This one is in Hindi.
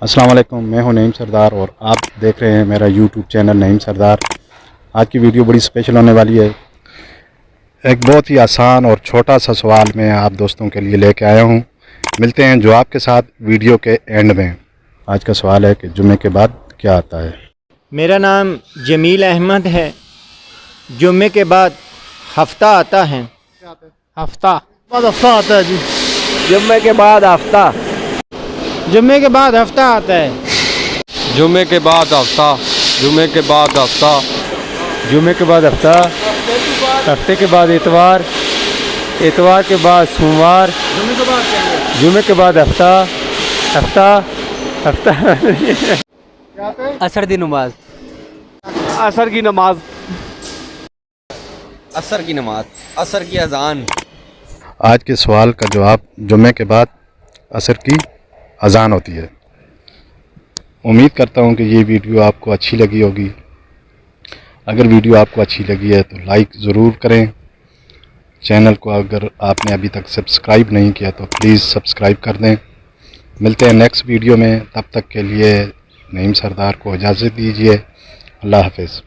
अस्सलाम वालेकुम, मैं हूं नईम सरदार और आप देख रहे हैं मेरा यूट्यूब चैनल नईम सरदार। आज की वीडियो बड़ी स्पेशल होने वाली है। एक बहुत ही आसान और छोटा सा सवाल मैं आप दोस्तों के लिए लेके आया हूं। मिलते हैं जवाब के साथ वीडियो के एंड में। आज का सवाल है कि जुम्मे के बाद क्या आता है। मेरा नाम जमील अहमद है। जुम्मे के बाद हफ्ता आता है। हफ्ता बाद हफ्ता आता है जी। जुम्मे के बाद हफ्ता। जुम्मे के बाद हफ्ता आता है। जुम्मे के बाद हफ्ता। जुम्मे के बाद हफ्ता। जुम्मे के बाद हफ्ता, हफ्ते के बाद इतवार, इतवार के बाद सोमवार, जुम्मे के बाद हफ्ता, हफ्ता हफ्ता असर की नमाज। असर की नमाज। असर की नमाज। असर की अजान। आज के सवाल का जवाब जुम्मे के बाद असर की अजान होती है। उम्मीद करता हूँ कि ये वीडियो आपको अच्छी लगी होगी। अगर वीडियो आपको अच्छी लगी है तो लाइक ज़रूर करें। चैनल को अगर आपने अभी तक सब्सक्राइब नहीं किया तो प्लीज़ सब्सक्राइब कर दें। मिलते हैं नेक्स्ट वीडियो में, तब तक के लिए नईम सरदार को इजाज़त दीजिए। अल्लाह हाफ़िज़।